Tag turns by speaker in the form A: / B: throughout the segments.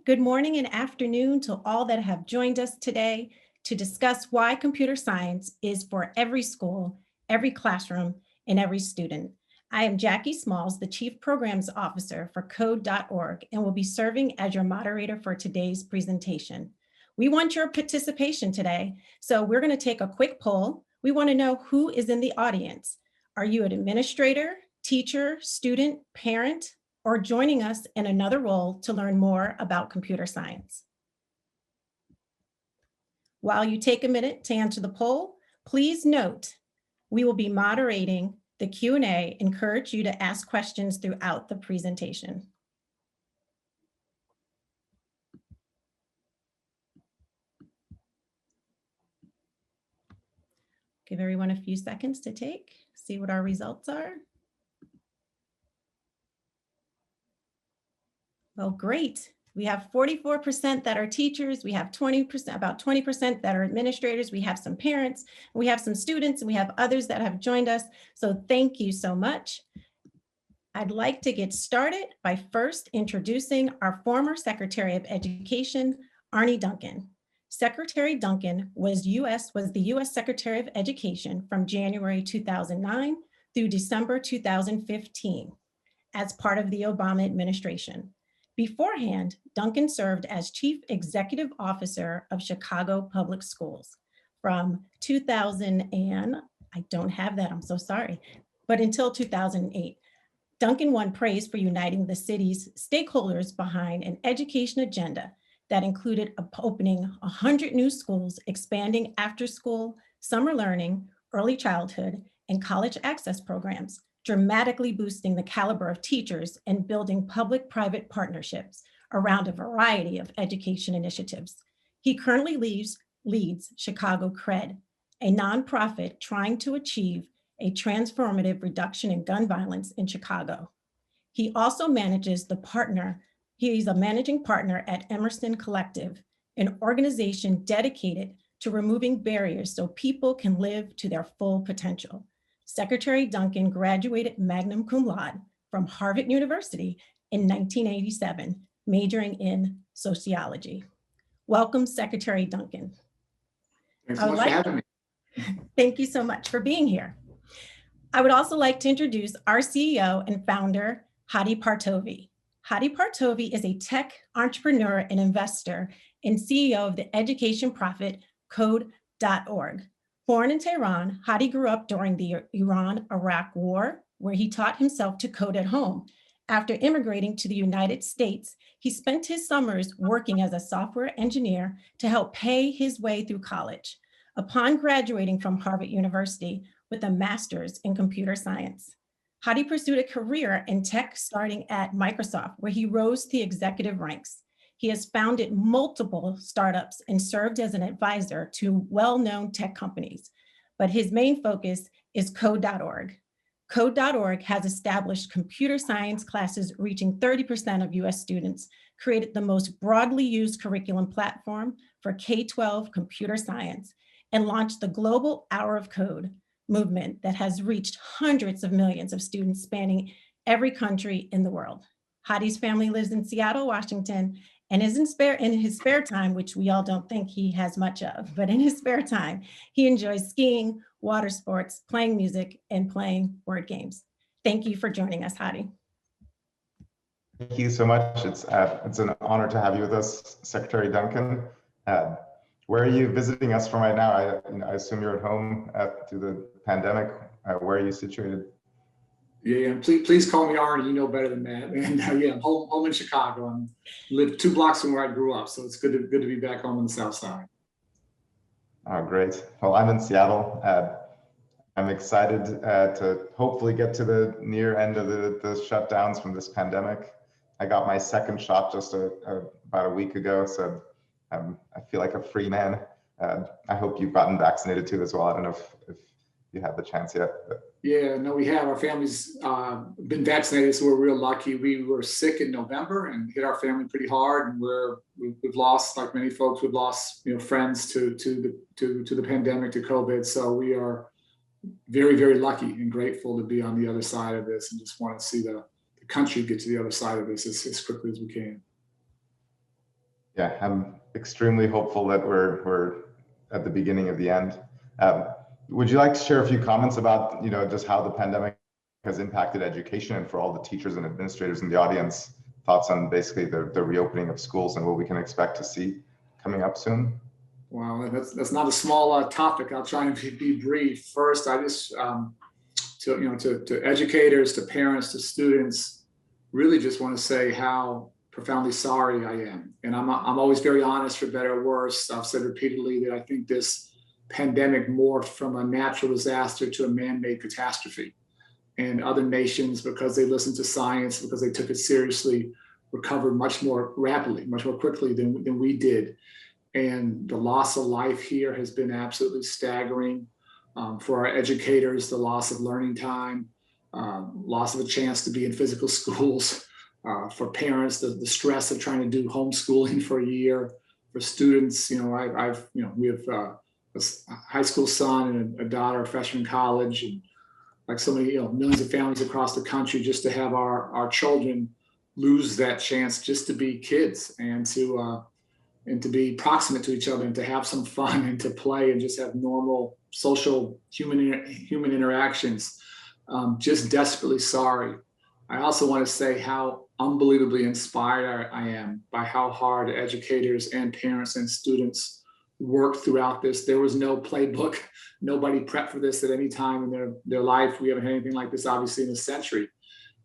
A: good morning and afternoon to all that have joined us today to discuss why computer science is for every school, every classroom, and every student. I am Jackie Smalls, the Chief Programs Officer for Code.org, and will be serving as your moderator for today's presentation. We want your participation today, so we're going to take a quick poll. We want to know who is in the audience. Are you an administrator, teacher, student, parent, or joining us in another role to learn more about computer science? While you take a minute to answer the poll, please note we will be moderating the Q&A. Encourage you to ask questions throughout the presentation. Give everyone a few seconds to see what our results are. Well, great. We have 44% that are teachers. We have 20%, about 20% that are administrators. We have some parents, we have some students, and we have others that have joined us. So thank you so much. I'd like to get started by first introducing our former Secretary of Education, Arne Duncan. Secretary Duncan was the U.S. Secretary of Education from January 2009 through December 2015 as part of the Obama administration. Beforehand, Duncan served as Chief Executive Officer of Chicago Public Schools from 2000 and, I don't have that, I'm so sorry, but until 2008. Duncan won praise for uniting the city's stakeholders behind an education agenda that included opening 100 new schools, expanding after-school, summer learning, early childhood, and college access programs, dramatically boosting the caliber of teachers and building public-private partnerships around a variety of education initiatives. He currently leads Chicago Cred, a nonprofit trying to achieve a transformative reduction in gun violence in Chicago. He also manages he's a managing partner at Emerson Collective, an organization dedicated to removing barriers so people can live to their full potential. Secretary Duncan graduated magna cum laude from Harvard University in 1987, majoring in sociology. Welcome, Secretary Duncan.
B: Thanks so much for having me.
A: Thank you so much for being here. I would also like to introduce our CEO and founder, Hadi Partovi. Hadi Partovi is a tech entrepreneur and investor and CEO of the education profit Code.org. Born in Tehran, Hadi grew up during the Iran-Iraq War, where he taught himself to code at home. After immigrating to the United States, he spent his summers working as a software engineer to help pay his way through college. Upon graduating from Harvard University with a master's in computer science, Hadi pursued a career in tech starting at Microsoft, where he rose to the executive ranks. He has founded multiple startups and served as an advisor to well-known tech companies, but his main focus is Code.org. Code.org has established computer science classes reaching 30% of US students, created the most broadly used curriculum platform for K-12 computer science, and launched the Global Hour of Code movement that has reached hundreds of millions of students spanning every country in the world. Hadi's family lives in Seattle, Washington, and in his spare time, which we all don't think he has much of, but in his spare time, he enjoys skiing, water sports, playing music, and playing board games. Thank you for joining us, Hadi.
C: Thank you so much. It's an honor to have you with us, Secretary Duncan. Where are you visiting us from right now? I assume you're at home through the pandemic. Where are you situated?
B: Yeah. Please call me Arne. You know better than that. And I'm home in Chicago. I live 2 blocks from where I grew up, so it's good to be back home on the South Side.
C: Oh, great. Well, I'm in Seattle. I'm excited to hopefully get to the near end of the shutdowns from this pandemic. I got my second shot just about a week ago, so I feel like a free man. I hope you've gotten vaccinated too as well. I don't know if you had the chance yet. But.
B: Yeah, no, we have. Our family's been vaccinated, so we're real lucky. We were sick in November and hit our family pretty hard, and we've lost, like many folks, we've lost friends to the pandemic, to COVID. So we are very, very lucky and grateful to be on the other side of this, and just want to see the country get to the other side of this as quickly as we can.
C: Yeah, I'm extremely hopeful that we're at the beginning of the end. Would you like to share a few comments about, just how the pandemic has impacted education, and for all the teachers and administrators in the audience, thoughts on basically the reopening of schools and what we can expect to see coming up soon?
B: Well, that's not a small topic. I'll try and be brief. First, I just to educators, to parents, to students, really just want to say how profoundly sorry I am. And I'm always very honest, for better or worse. I've said repeatedly that I think this pandemic morphed from a natural disaster to a man-made catastrophe. And other nations, because they listened to science, because they took it seriously, recovered much more rapidly, much more quickly than we did. And the loss of life here has been absolutely staggering. For our educators, the loss of learning time, loss of a chance to be in physical schools. For parents, the stress of trying to do homeschooling for a year. For students, we have a high school son and a daughter, a freshman in college, and like so many, millions of families across the country, just to have our children lose that chance just to be kids and to be proximate to each other and to have some fun and to play and just have normal social human interactions. Just desperately sorry. I also want to say how unbelievably inspired I am by how hard educators and parents and students worked throughout this. There was no playbook. Nobody prepped for this at any time in their life. We haven't had anything like this, obviously, in a century.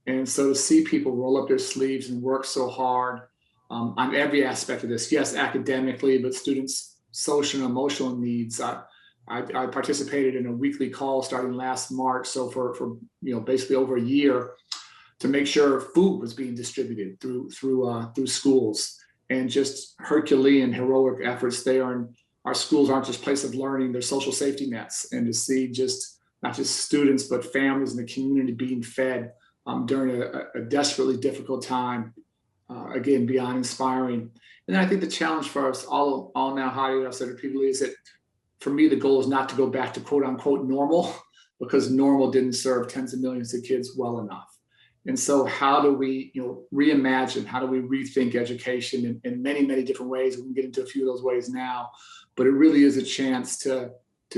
B: And so to see people roll up their sleeves and work so hard on every aspect of this, yes, academically, but students' social and emotional needs. I participated in a weekly call starting last March, so for basically over a year, to make sure food was being distributed through schools, and just Herculean heroic efforts there. And our schools aren't just places of learning; they're social safety nets. And to see just not just students but families in the community being fed during a desperately difficult time. Again, beyond inspiring. And then I think the challenge for us all now, Hadi, I've said repeatedly, is that for me, the goal is not to go back to quote unquote normal, because normal didn't serve tens of millions of kids well enough. And so how do we reimagine, how do we rethink education in many, many different ways? We can get into a few of those ways now, but it really is a chance to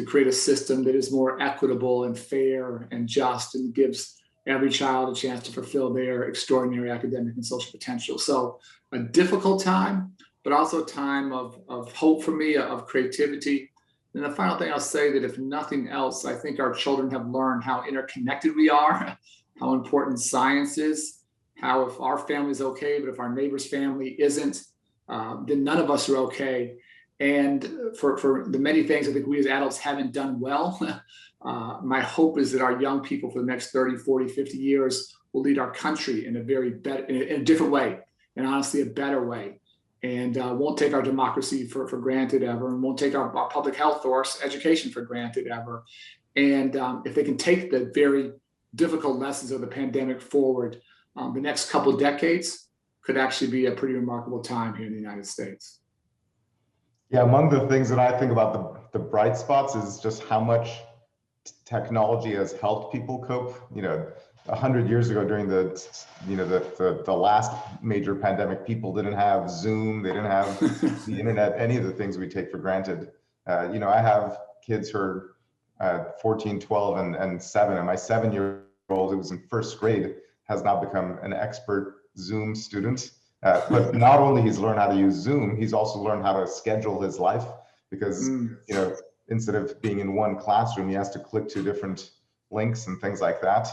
B: create a system that is more equitable and fair and just, and gives every child a chance to fulfill their extraordinary academic and social potential. So a difficult time, but also a time of hope for me, of creativity. And the final thing I'll say, that if nothing else, I think our children have learned how interconnected we are, how important science is, how if our family's okay, but if our neighbor's family isn't, then none of us are okay. And for the many things I think we as adults haven't done well, my hope is that our young people for the next 30, 40, 50 years will lead our country in a different way, and honestly, a better way. And won't take our democracy for granted ever, and won't take our public health or education for granted ever. And if they can take the very difficult lessons of the pandemic forward, the next couple of decades could actually be a pretty remarkable time here in the United States.
C: Yeah, among the things that I think about the bright spots is just how much technology has helped people cope. 100 years ago, during the last major pandemic, people didn't have Zoom, they didn't have the internet, any of the things we take for granted. I have kids who are 14, 12, and 7, and my 7-year-old, who was in first grade, has now become an expert Zoom student. But not only he's learned how to use Zoom, he's also learned how to schedule his life, because instead of being in one classroom, he has to click to different links and things like that.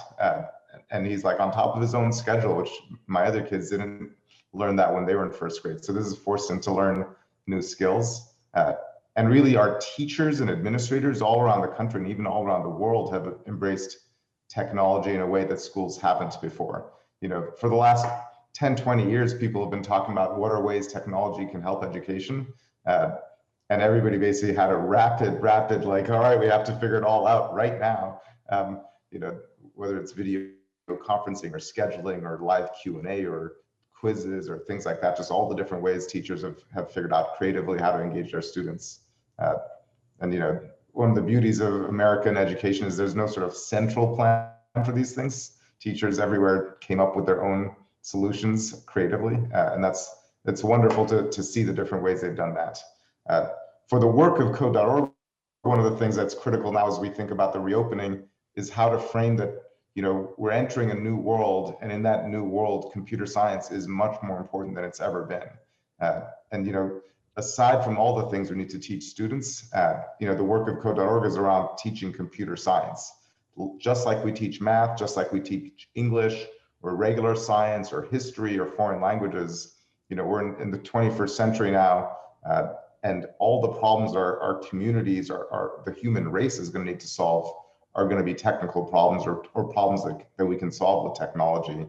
C: And he's like on top of his own schedule, which my other kids didn't learn that when they were in first grade. So this has forced him to learn new skills. And really, our teachers and administrators all around the country and even all around the world have embraced technology in a way that schools haven't before. For the last 10, 20 years, people have been talking about what are ways technology can help education. And everybody basically had a rapid, like, all right, we have to figure it all out right now. Whether it's video conferencing or scheduling or live Q&A or quizzes or things like that, just all the different ways teachers have figured out creatively how to engage their students. And one of the beauties of American education is there's no sort of central plan for these things. Teachers everywhere came up with their own solutions creatively, and that's it's wonderful to see the different ways they've done that. For the work of Code.org, one of the things that's critical now as we think about the reopening is how to frame that, we're entering a new world, and in that new world, computer science is much more important than it's ever been. And aside from all the things we need to teach students, the work of Code.org is around teaching computer science. Just like we teach math, just like we teach English or regular science or history or foreign languages, we're in the 21st century now, and all the problems our communities, the human race is going to need to solve are going to be technical problems or problems that we can solve with technology.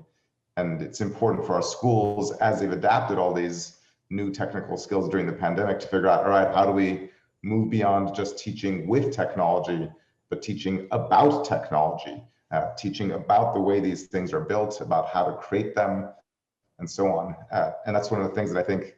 C: And it's important for our schools, as they've adapted all these new technical skills during the pandemic, to figure out, all right, how do we move beyond just teaching with technology, but teaching about technology, teaching about the way these things are built, about how to create them, and so on. And that's one of the things that I think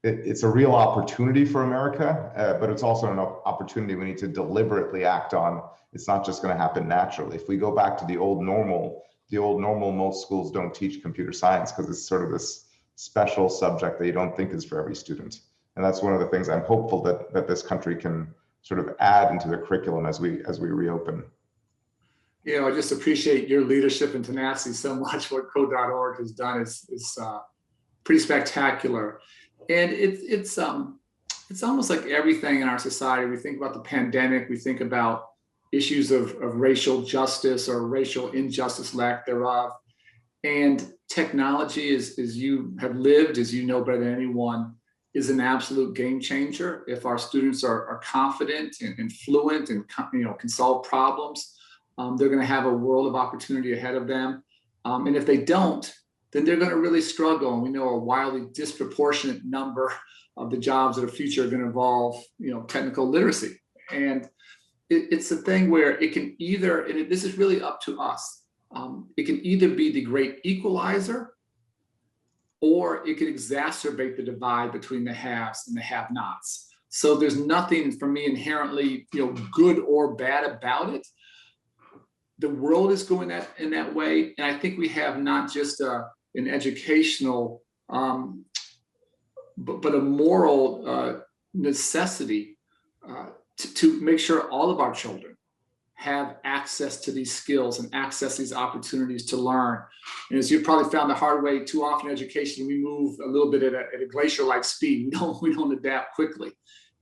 C: it's a real opportunity for America, but it's also an opportunity we need to deliberately act on. It's not just going to happen naturally. If we go back to the old normal, most schools don't teach computer science because it's sort of this special subject that you don't think is for every student. And that's one of the things I'm hopeful that this country can sort of add into the curriculum as we reopen.
B: I just appreciate your leadership and tenacity so much. What Code.org has done is pretty spectacular. And it's almost like everything in our society. We think about the pandemic, we think about issues of racial justice or racial injustice, lack thereof. And technology, as you have lived, as you know better than anyone, is an absolute game changer. If our students are confident and fluent and can solve problems, they're going to have a world of opportunity ahead of them. And if they don't, then they're going to really struggle. And we know a wildly disproportionate number of the jobs of the future are going to involve, technical literacy. And it's a thing where it can either, and this is really up to us, it can either be the great equalizer, or it could exacerbate the divide between the haves and the have-nots. So there's nothing for me inherently, good or bad about it. The world is going in that way, and I think we have not just an educational, but a moral necessity to make sure all of our children have access to these skills and access to these opportunities to learn. And as you've probably found the hard way, too often in education, we move a little bit at a glacier-like speed. We don't adapt quickly.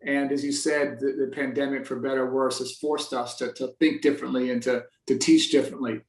B: And as you said, the pandemic, for better or worse, has forced us to think differently and to teach differently.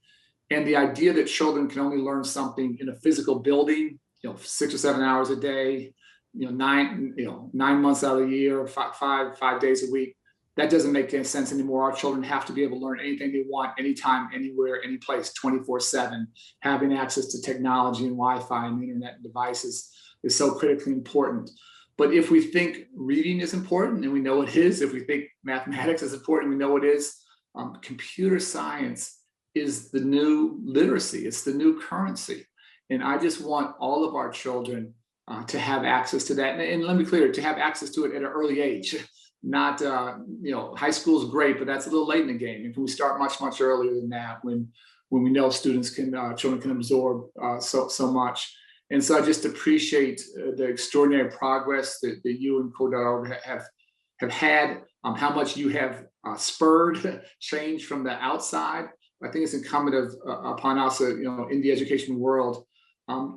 B: And the idea that children can only learn something in a physical building, 6 or 7 hours a day, 9 months out of the year, five days a week, that doesn't make any sense anymore. Our children have to be able to learn anything they want, anytime, anywhere, any place, 24/7. Having access to technology and Wi-Fi and internet and devices is so critically important. But if we think reading is important, and we know it is, if we think mathematics is important, we know it is, computer science is the new literacy. It's the new currency. And I just want all of our children to have access to that. And let me be clear, to have access to it at an early age. Not, high school is great, but that's a little late in the game. And can we start much, much earlier than that when we know children can absorb so much. And so I just appreciate the extraordinary progress that you and Code.org have had, how much you have spurred change from the outside. I think it's incumbent upon us, in the education world,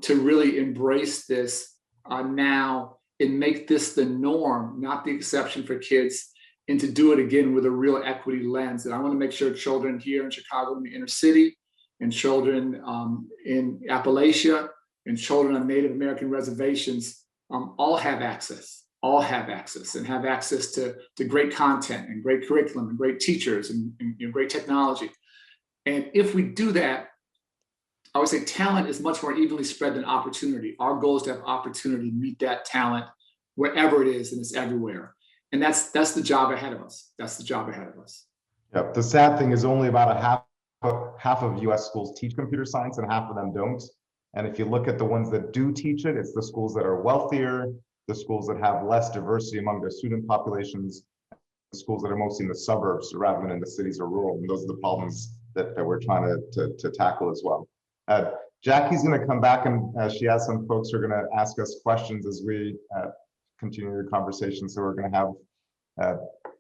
B: to really embrace this now and make this the norm, not the exception for kids, and to do it again with a real equity lens. And I want to make sure children here in Chicago in the inner city, and children in Appalachia, and children on Native American reservations all have access, and have access to great content and great curriculum and great teachers and great technology. And if we do that, I would say talent is much more evenly spread than opportunity. Our goal is to have opportunity to meet that talent wherever it is, and it's everywhere. And that's the job ahead of us.
C: Yep. The sad thing is only about half of US schools teach computer science and half of them don't. And if you look at the ones that do teach it, it's the schools that are wealthier, the schools that have less diversity among their student populations, the schools that are mostly in the suburbs rather than in the cities or rural. And those are the problems that we're trying to tackle as well. Jackie's going to come back and she has some folks who are going to ask us questions as we continue the conversation. So we're going to have,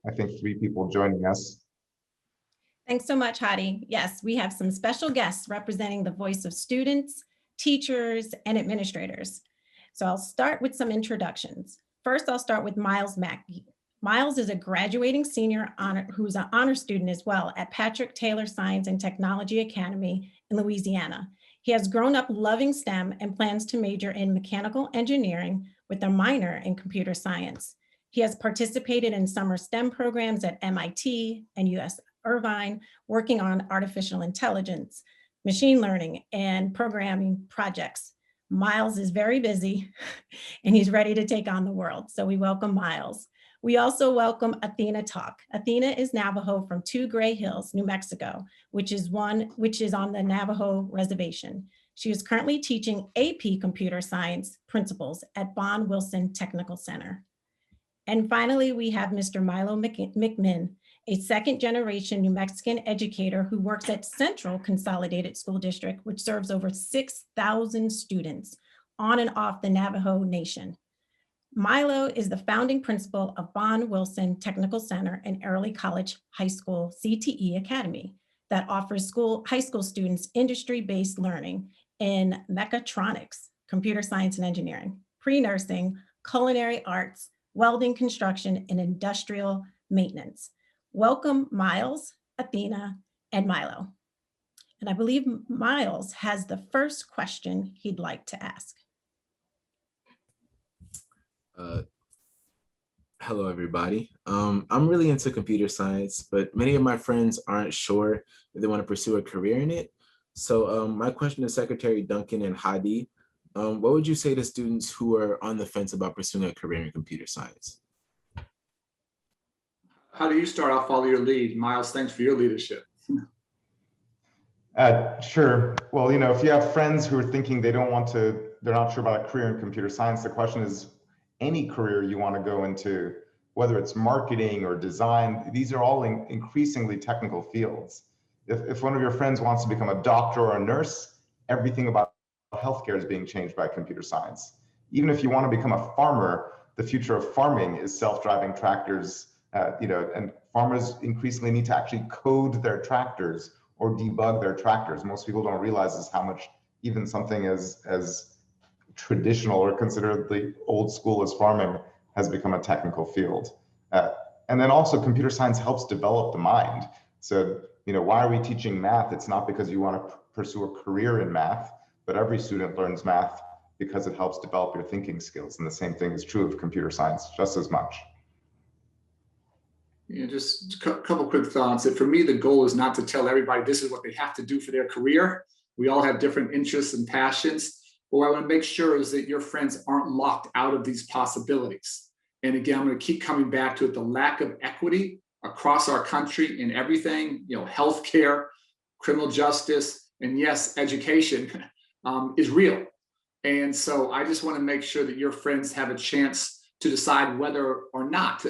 C: I think, 3 people joining us.
A: Thanks so much, Hadi. Yes, we have some special guests representing the voice of students, teachers, and administrators. So I'll start with some introductions. First, I'll start with Miles Mackey. Miles is a graduating senior who's an honor student as well at Patrick Taylor Science and Technology Academy in Louisiana. He has grown up loving STEM and plans to major in mechanical engineering with a minor in computer science. He has participated in summer STEM programs at MIT and US Irvine, working on artificial intelligence, machine learning, and programming projects. Miles is very busy and he's ready to take on the world. So we welcome Miles. We also welcome Athena Talk. Athena is Navajo from 2 Gray Hills, New Mexico, which is on the Navajo reservation. She is currently teaching AP Computer Science principles at Bond Wilson Technical Center. And finally, we have Mr. Milo Mc Mcminn, a 2nd-generation New Mexican educator who works at Central Consolidated School District, which serves over 6,000 students on and off the Navajo Nation. Milo is the founding principal of Bond Wilson Technical Center and Early College High School CTE Academy that offers high school students industry-based learning in mechatronics, computer science and engineering, pre-nursing, culinary arts, welding, construction, and industrial maintenance. Welcome, Miles, Athena, and Milo. And I believe Miles has the first question he'd like to ask.
D: Hello, everybody. I'm really into computer science, but many of my friends aren't sure if they want to pursue a career in it. So my question to Secretary Duncan and Hadi, what would you say to students who are on the fence about pursuing a career in computer science?
B: How do you start? I'll follow your lead. Miles, thanks for your leadership.
C: Sure. Well, if you have friends who are thinking they're not sure about a career in computer science, the question is any career you want to go into, whether it's marketing or design, these are all increasingly technical fields. If one of your friends wants to become a doctor or a nurse, everything about healthcare is being changed by computer science. Even if you want to become a farmer, the future of farming is self-driving tractors, and farmers increasingly need to actually code their tractors or debug their tractors. Most people don't realize is how much even something as traditional or consideredly old school as farming has become a technical field. And then also computer science helps develop the mind. So, why are we teaching math? It's not because you want to pursue a career in math, but every student learns math because it helps develop your thinking skills. And the same thing is true of computer science just as much.
B: Just a couple quick thoughts. That for me, the goal is not to tell everybody this is what they have to do for their career. We all have different interests and passions. But what I want to make sure is that your friends aren't locked out of these possibilities. And again, I'm going to keep coming back to it, the lack of equity across our country in everything, healthcare, criminal justice, and yes, education is real. And so I just want to make sure that your friends have a chance to decide whether or not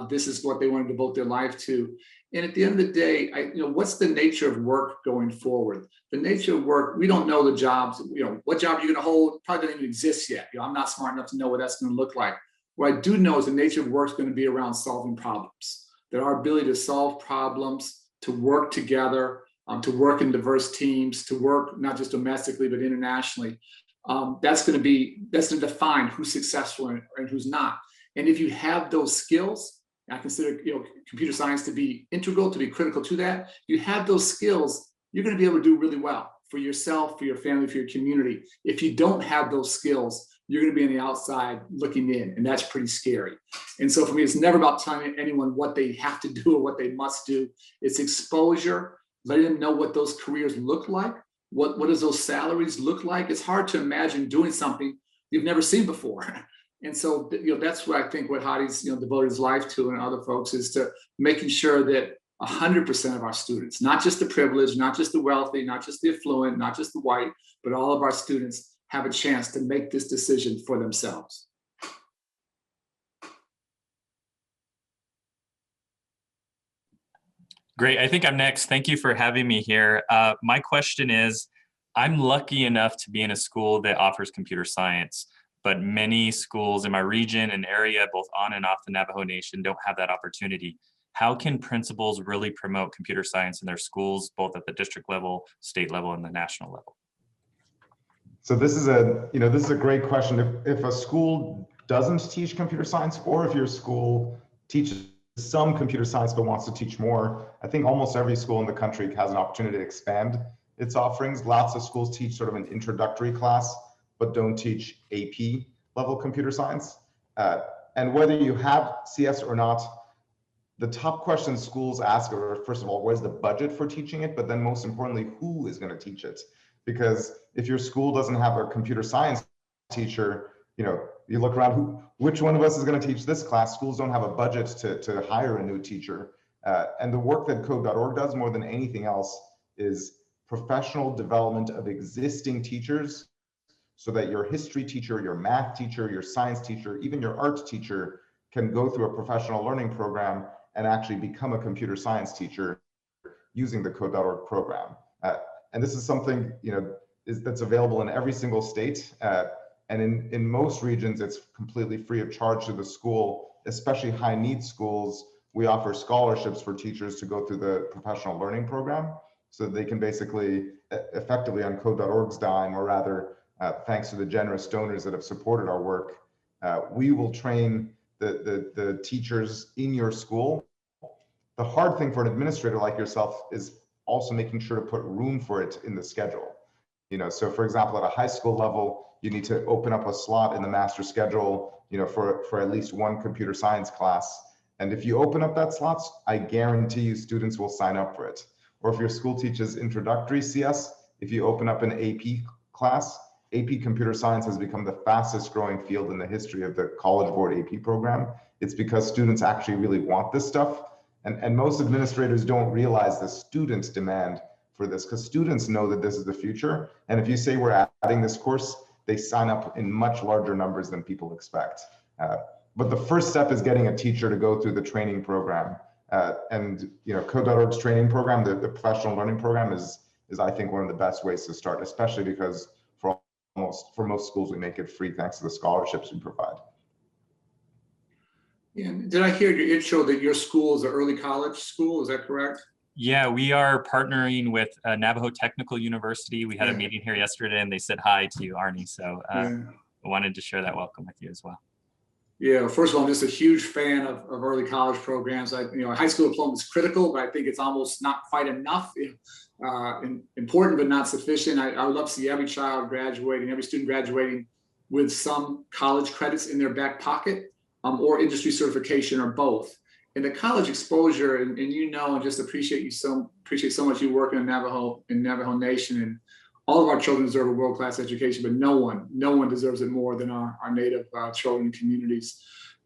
B: this is what they want to devote their life to. And at the end of the day, what's the nature of work going forward? The nature of work, we don't know the jobs, what job you're going to hold probably doesn't even exist yet. I'm not smart enough to know what that's going to look like. What I do know is the nature of work is going to be around solving problems. That our ability to solve problems, to work together, to work in diverse teams, to work not just domestically, but internationally, that's going to define who's successful and who's not. And if you have those skills, I consider computer science to be integral, to be critical to that. You have those skills, you're going to be able to do really well for yourself, for your family, for your community. If you don't have those skills, you're going to be on the outside looking in, and that's pretty scary. And so for me, it's never about telling anyone what they have to do or what they must do. It's exposure, letting them know what those careers look like. What does those salaries look like? It's hard to imagine doing something you've never seen before. And so, that's what I think what Hadi's, devoted his life to, and other folks, is to making sure that 100% of our students, not just the privileged, not just the wealthy, not just the affluent, not just the white, but all of our students have a chance to make this decision for themselves.
E: Great. I think I'm next. Thank you for having me here. My question is, I'm lucky enough to be in a school that offers computer science, but many schools in my region and area, both on and off the Navajo Nation, don't have that opportunity. How can principals really promote computer science in their schools, both at the district level, state level, and the national level?
C: So this is a great question. If a school doesn't teach computer science, or if your school teaches some computer science but wants to teach more, I think almost every school in the country has an opportunity to expand its offerings. Lots of schools teach sort of an introductory class, but don't teach AP level computer science. And whether you have CS or not, the top questions schools ask are, first of all, where's the budget for teaching it? But then most importantly, who is going to teach it? Because if your school doesn't have a computer science teacher, you look around, which one of us is going to teach this class? Schools don't have a budget to hire a new teacher. And the work that code.org does more than anything else is professional development of existing teachers, so that your history teacher, your math teacher, your science teacher, even your art teacher can go through a professional learning program and actually become a computer science teacher using the code.org program. And this is something that's available in every single state. And in most regions, it's completely free of charge to the school, especially high needs schools. We offer scholarships for teachers to go through the professional learning program, so that they can basically effectively on code.org's dime, or rather, thanks to the generous donors that have supported our work, we will train the teachers in your school. The hard thing for an administrator like yourself is also making sure to put room for it in the schedule. So for example, at a high school level, you need to open up a slot in the master schedule, for at least one computer science class. And if you open up that slot, I guarantee you students will sign up for it. Or if your school teaches introductory CS, if you open up an AP class, AP computer science has become the fastest growing field in the history of the College Board AP program. It's because students actually really want this stuff. And most administrators don't realize the students' demand for this, because students know that this is the future. And if you say we're adding this course, they sign up in much larger numbers than people expect. But the first step is getting a teacher to go through the training program. And code.org's training program, the professional learning program is I think one of the best ways to start, especially because for most schools, we make it free thanks to the scholarships we provide.
B: Yeah. Did I hear your intro that your school is an early college school? Is that correct?
E: Yeah, we are partnering with Navajo Technical University. We had a meeting here yesterday, and they said hi to you, Arne. So I wanted to share that welcome with you as well. Yeah,
B: first of all, I'm just a huge fan of early college programs. A high school diploma is critical, but I think it's almost not quite enough. Important, but not sufficient. I would love to see every child graduating, every student graduating with some college credits in their back pocket, or industry certification, or both. And the college exposure, and and just appreciate so much you working in Navajo Nation, and all of our children deserve a world-class education, but no one deserves it more than our native children and communities.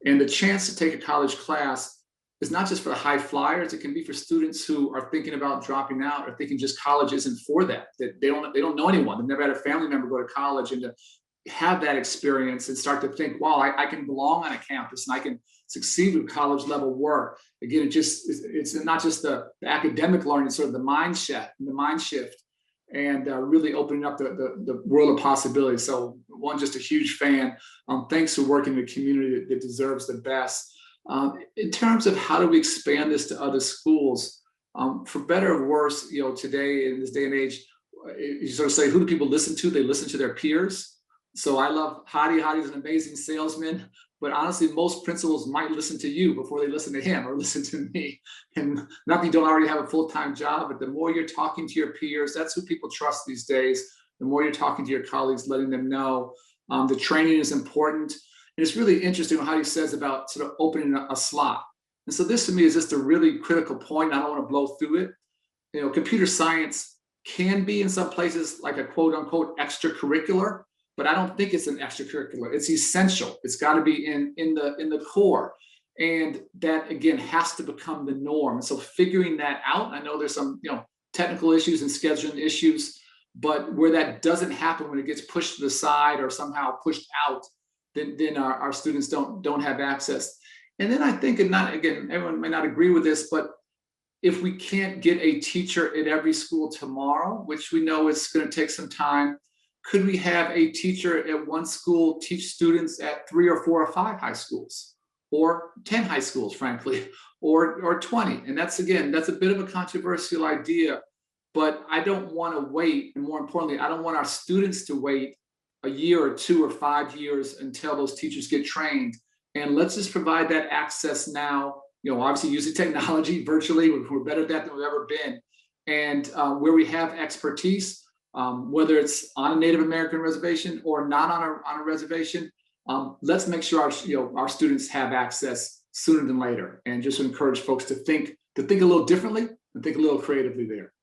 B: And the chance to take a college class is not just for the high flyers; it can be for students who are thinking about dropping out, or thinking just college isn't for them. That they don't know anyone. They've never had a family member go to college, and to have that experience and start to think, wow, I can belong on a campus and I can succeed with college level work. Again, it's not just the academic learning, it's sort of the mind shift, and really opening up the world of possibilities. So just a huge fan. Thanks for working in a community that deserves the best. In terms of how do we expand this to other schools, for better or worse, today in this day and age, you sort of say, who do people listen to? They listen to their peers. So I love Hadi. Hadi's an amazing salesman, but honestly, most principals might listen to you before they listen to him or listen to me. And not that you don't already have a full-time job, but the more you're talking to your peers, that's who people trust these days. The more you're talking to your colleagues, letting them know the training is important. And it's really interesting what Hadi says about sort of opening a slot. And so this to me is just a really critical point. I don't want to blow through it. Computer science can be in some places like a quote unquote extracurricular, but I don't think it's an extracurricular. It's essential. It's got to be in the core. And that, again, has to become the norm. And so figuring that out, I know there's some technical issues and scheduling issues, but where that doesn't happen, when it gets pushed to the side or somehow pushed out, then our students don't have access. And then I think, and not, again, everyone may not agree with this, but if we can't get a teacher at every school tomorrow, which we know is going to take some time, could we have a teacher at one school teach students at 3 or 4 or 5 high schools, or 10 high schools, frankly, or 20? And that's, again, that's a bit of a controversial idea, but I don't want to wait. And more importantly, I don't want our students to wait a year or 2 or 5 years until those teachers get trained. And let's just provide that access now. You know, obviously using technology virtually, we're better at that than we've ever been. And where we have expertise, whether it's on a Native American reservation or not on a reservation, let's make sure our students have access sooner than later, and just encourage folks to think a little differently and think a little creatively there.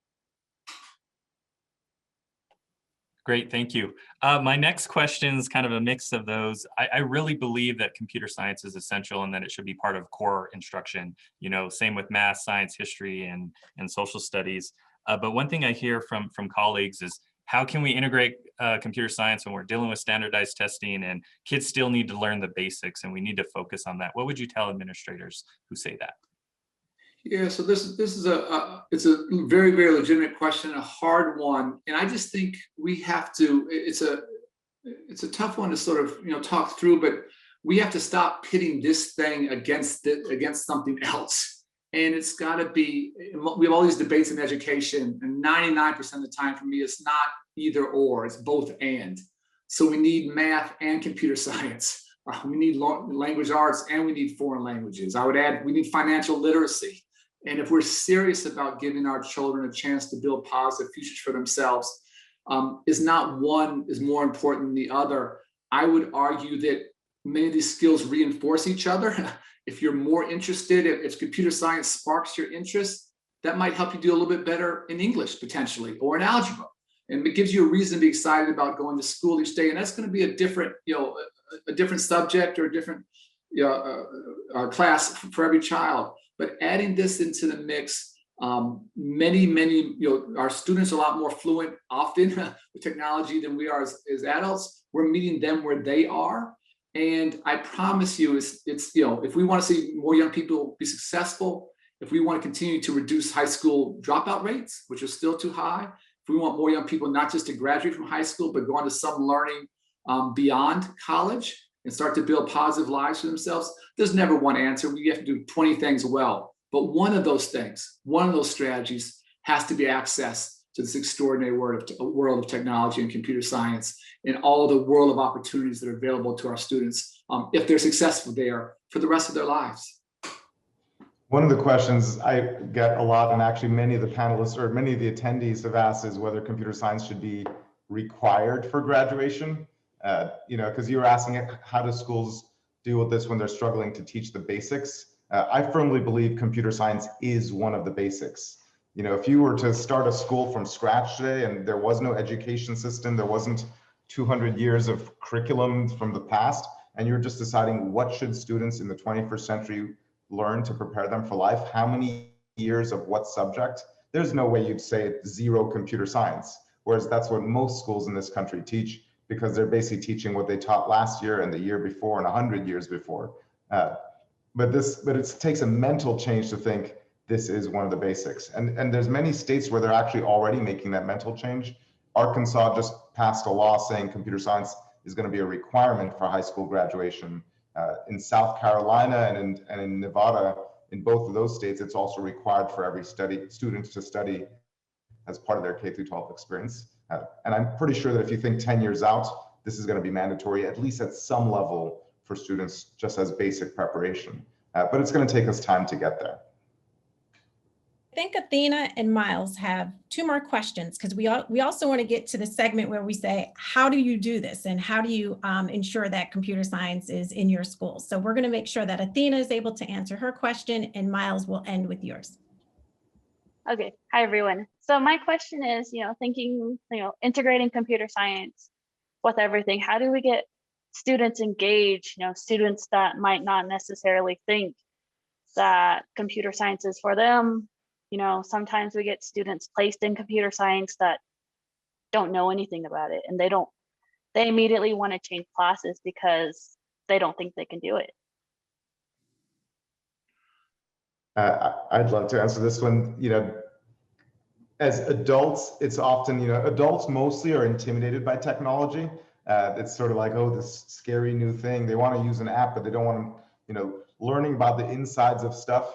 E: Great, thank you. My next question is kind of a mix of those. I really believe that computer science is essential and that it should be part of core instruction. You know, same with math, science, history, and social studies. But one thing I hear from colleagues is, how can we integrate computer science when we're dealing with standardized testing and kids still need to learn the basics, and we need to focus on that? What would you tell administrators who say that?
B: Yeah, so this is it's a very, very legitimate question, a hard one, and I just think we have to. It's a tough one to sort of talk through, but we have to stop pitting this thing against something else. And it's got to be. We have all these debates in education, and 99% of the time for me, it's not either or; it's both and. So we need math and computer science. We need language arts, and we need foreign languages. I would add, we need financial literacy. And if we're serious about giving our children a chance to build positive futures for themselves, is not one is more important than the other. I would argue that many of these skills reinforce each other. If you're more interested, if computer science sparks your interest, that might help you do a little bit better in English potentially, or in algebra. And it gives you a reason to be excited about going to school each day. And that's going to be a different, a different subject or a different class for every child. But adding this into the mix, many, our students are a lot more fluent often with technology than we are as adults. We're meeting them where they are. And I promise you, it's if we want to see more young people be successful, if we want to continue to reduce high school dropout rates, which are still too high, if we want more young people not just to graduate from high school, but go on to some learning beyond college and start to build positive lives for themselves, there's never one answer. We have to do 20 things well. But one of those things, one of those strategies has to be access to this extraordinary world of technology and computer science, and all the world of opportunities that are available to our students if they're successful there for the rest of their lives.
C: One of the questions I get a lot, and actually many of the panelists or many of the attendees have asked, is whether computer science should be required for graduation. Because you were asking how do schools deal with this when they're struggling to teach the basics. I firmly believe computer science is one of the basics. If you were to start a school from scratch today and there was no education system, there wasn't 200 years of curriculum from the past, and you're just deciding what should students in the 21st century learn to prepare them for life, how many years of what subject, there's no way you'd say zero computer science. Whereas that's what most schools in this country teach, because they're basically teaching what they taught last year and the year before and 100 years before. But it takes a mental change to think this is one of the basics. And there's many states where they're actually already making that mental change. Arkansas just passed a law saying computer science is going to be a requirement for high school graduation. In South Carolina and in Nevada, in both of those states, it's also required for every student to study as part of their K-12 experience. And I'm pretty sure that if you think 10 years out, this is going to be mandatory, at least at some level, for students, just as basic preparation. But it's going to take us time to get there.
A: I think Athena and Miles have 2 more questions, because we also want to get to the segment where we say, how do you do this? And how do you ensure that computer science is in your school? So we're going to make sure that Athena is able to answer her question, and Miles will end with yours.
F: Okay, hi everyone. So my question is, thinking, integrating computer science with everything, how do we get students engaged, students that might not necessarily think that computer science is for them? Sometimes we get students placed in computer science that don't know anything about it, and they immediately want to change classes because they don't think they can do it.
C: I'd love to answer this one. As adults, it's often, adults mostly are intimidated by technology. It's sort of like, oh, this scary new thing. They want to use an app, but they don't want to, learning about the insides of stuff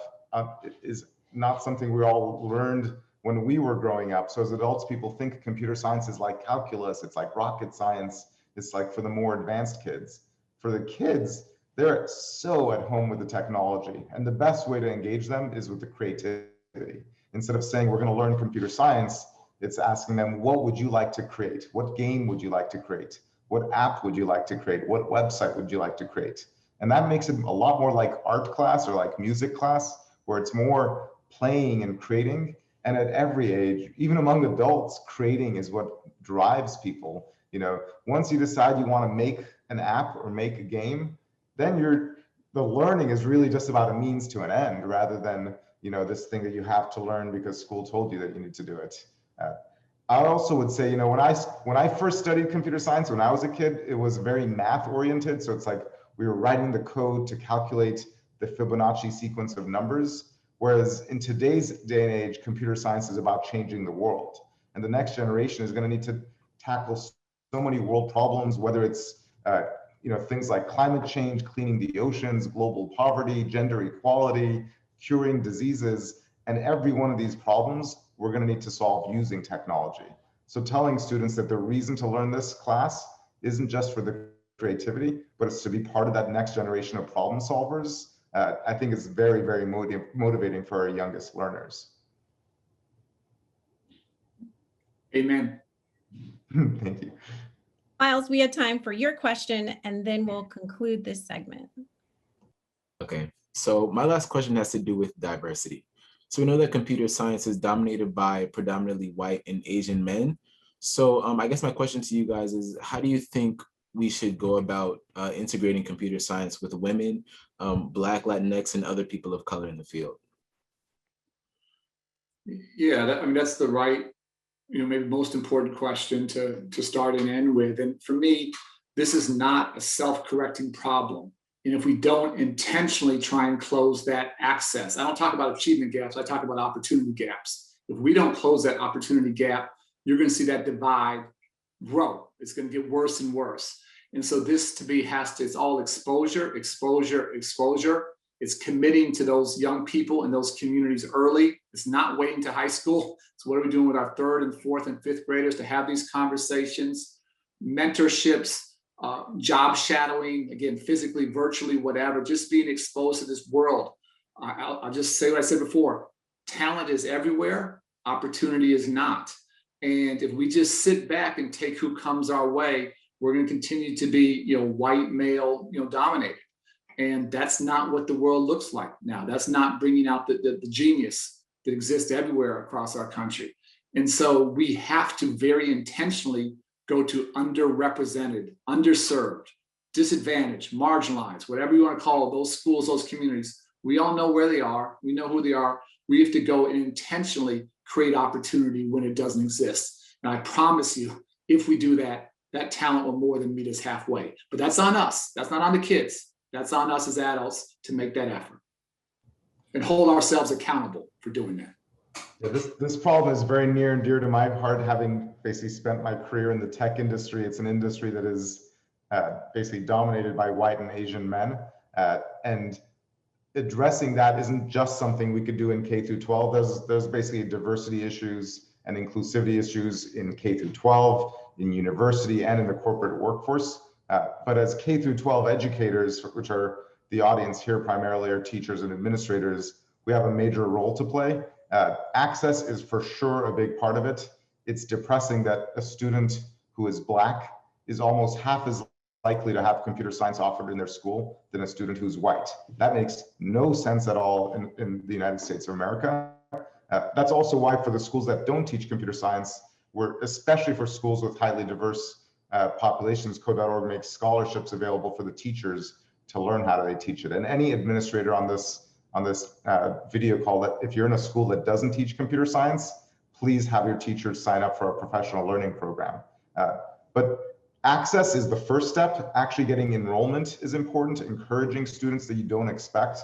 C: is not something we all learned when we were growing up. So as adults, people think computer science is like calculus, it's like rocket science, it's like for the more advanced kids. For the kids, they're so at home with the technology, and the best way to engage them is with the creativity. Instead of saying we're going to learn computer science, it's asking them, what would you like to create? What game would you like to create? What app would you like to create? What website would you like to create? And that makes it a lot more like art class or like music class, where it's more playing and creating. And at every age, even among adults, creating is what drives people. Once you decide you want to make an app or make a game, then the learning is really just about a means to an end, rather than this thing that you have to learn because school told you that you need to do it. I also would say, when I first studied computer science, when I was a kid, it was very math oriented. So it's like we were writing the code to calculate the Fibonacci sequence of numbers. Whereas in today's day and age, computer science is about changing the world. And the next generation is going to need to tackle so many world problems, whether it's things like climate change, cleaning the oceans, global poverty, gender equality, curing diseases, and every one of these problems we're going to need to solve using technology. So telling students that the reason to learn this class isn't just for the creativity, but it's to be part of that next generation of problem solvers, I think is very, very motivating for our youngest learners.
B: Amen.
C: Thank you.
A: Miles, we have time for your question, and then we'll conclude this segment.
D: Okay, so my last question has to do with diversity. So we know that computer science is dominated by predominantly white and Asian men. So I guess my question to you guys is, how do you think we should go about integrating computer science with women, Black, Latinx, and other people of color in the field?
B: Yeah, that's the right, maybe most important question to start and end with. And for me, this is not a self-correcting problem. And if we don't intentionally try and close that access, I don't talk about achievement gaps, I talk about opportunity gaps. If we don't close that opportunity gap, you're going to see that divide grow. It's going to get worse and worse. And so this to be it's all exposure, exposure, exposure. It's committing to those young people in those communities early. It's not waiting to high school. So what are we doing with our 3rd and 4th and 5th graders to have these conversations, mentorships, job shadowing, again, physically, virtually, whatever, just being exposed to this world. I'll just say what I said before. Talent is everywhere. Opportunity is not. And if we just sit back and take who comes our way, we're going to continue to be, white male, dominated. And that's not what the world looks like now. That's not bringing out the genius that exists everywhere across our country. And so we have to very intentionally go to underrepresented, underserved, disadvantaged, marginalized, whatever you want to call it, those schools, those communities. We all know where they are. We know who they are. We have to go and intentionally create opportunity when it doesn't exist. And I promise you, if we do that, that talent will more than meet us halfway. But that's on us. That's not on the kids. That's on us as adults to make that effort and hold ourselves accountable for doing that.
C: Yeah, this problem is very near and dear to my heart, having basically spent my career in the tech industry. It's an industry that is basically dominated by white and Asian men. And addressing that isn't just something we could do in K through 12. There's basically diversity issues and inclusivity issues in K through 12, in university, and in the corporate workforce. But as K through 12 educators, which are the audience here primarily are teachers and administrators, we have a major role to play. Access is for sure a big part of it. It's depressing that a student who is Black is almost half as likely to have computer science offered in their school than a student who's white. That makes no sense at all in the United States of America. That's also why for the schools that don't teach computer science, especially for schools with highly diverse populations, Code.org makes scholarships available for the teachers to learn how they teach it. And any administrator on this video call, that if you're in a school that doesn't teach computer science, please have your teachers sign up for a professional learning program. But access is the first step. Actually getting enrollment is important, encouraging students that you don't expect.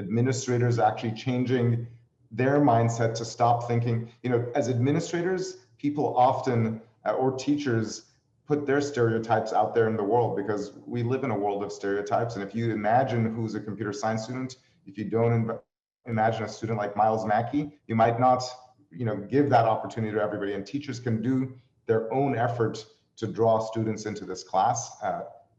C: administrators actually changing their mindset to stop thinking, as administrators, people often, or teachers, put their stereotypes out there in the world because we live in a world of stereotypes. And if you imagine who's a computer science student, if you don't imagine a student like Miles Mackey, you might not, give that opportunity to everybody. And teachers can do their own effort to draw students into this class.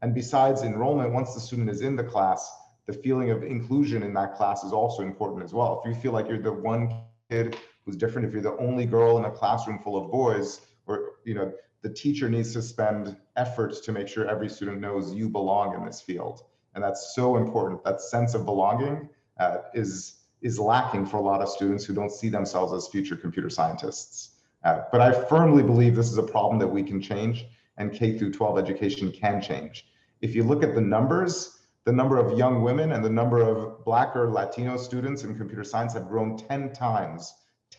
C: And besides enrollment, once the student is in the class, the feeling of inclusion in that class is also important as well. If you feel like you're the one kid who's different, if you're the only girl in a classroom full of boys, or the teacher needs to spend effort to make sure every student knows you belong in this field. And that's so important. That sense of belonging is lacking for a lot of students who don't see themselves as future computer scientists. But I firmly believe this is a problem that we can change, and K through 12 education can change. If you look at the numbers, the number of young women and the number of Black or Latino students in computer science have grown 10 times,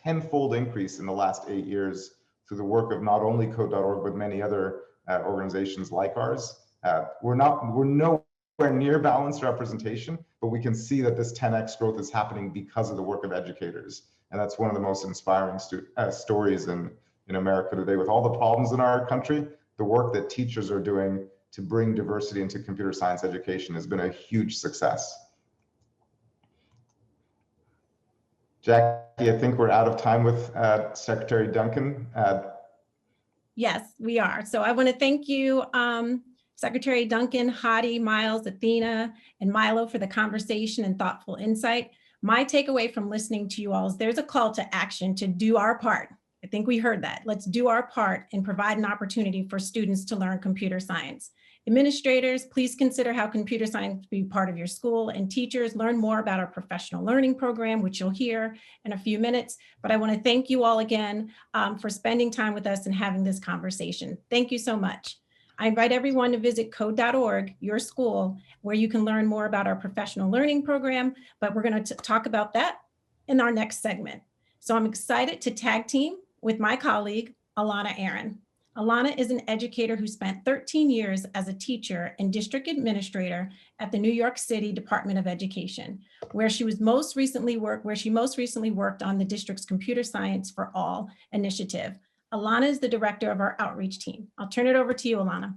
C: 10-fold increase in the last 8 years through the work of not only Code.org, but many other organizations like ours. We're nowhere near balanced representation, but we can see that this 10x growth is happening because of the work of educators. And that's one of the most inspiring stories in America today. With all the problems in our country, the work that teachers are doing to bring diversity into computer science education has been a huge success. Jackie, I think we're out of time with Secretary Duncan.
A: Yes, we are. So I want to thank you, Secretary Duncan, Hadi, Miles, Athena, and Milo for the conversation and thoughtful insight. My takeaway from listening to you all is there's a call to action to do our part. I think we heard that. Let's do our part and provide an opportunity for students to learn computer science. Administrators, please consider how computer science be part of your school, and teachers, learn more about our professional learning program, which you'll hear in a few minutes. But I want to thank you all again for spending time with us and having this conversation. Thank you so much. I invite everyone to visit code.org, your school, where you can learn more about our professional learning program, but we're going to talk about that in our next segment. So I'm excited to tag team with my colleague, Alana Aaron. Alana is an educator who spent 13 years as a teacher and district administrator at the New York City Department of Education, where she most recently worked on the district's Computer Science for All initiative. Alana is the director of our outreach team. I'll turn it over to you, Alana.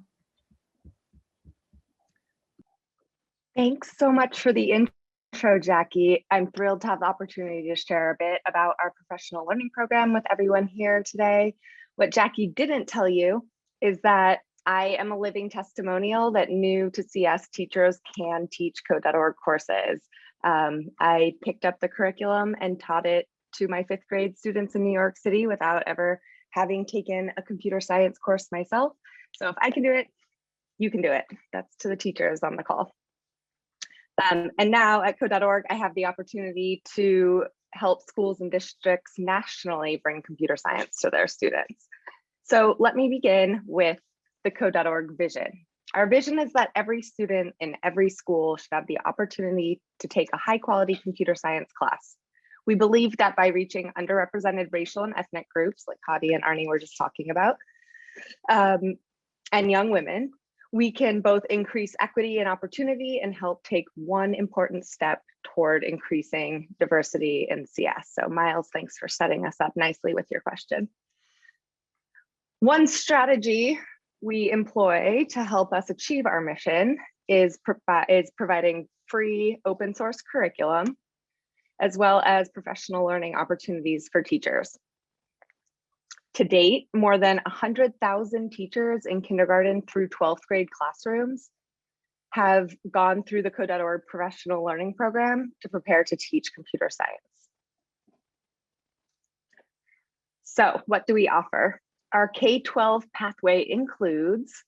G: Thanks so much for the intro, Jackie. I'm thrilled to have the opportunity to share a bit about our professional learning program with everyone here today. What Jackie didn't tell you is that I am a living testimonial that new to CS teachers can teach Code.org courses. I picked up the curriculum and taught it to my 5th grade students in New York City without ever having taken a computer science course myself. So if I can do it, you can do it. That's to the teachers on the call. And now at Code.org, I have the opportunity to help schools and districts nationally bring computer science to their students. So let me begin with the Code.org vision. Our vision is that every student in every school should have the opportunity to take a high quality computer science class. We believe that by reaching underrepresented racial and ethnic groups like Hadi and Arne were just talking about, and young women, we can both increase equity and opportunity and help take one important step toward increasing diversity in CS. So Miles, thanks for setting us up nicely with your question. One strategy we employ to help us achieve our mission is providing free open source curriculum, as well as professional learning opportunities for teachers. To date, more than 100,000 teachers in kindergarten through 12th grade classrooms have gone through the Code.org professional learning program to prepare to teach computer science. So what do we offer? Our K-12 pathway includes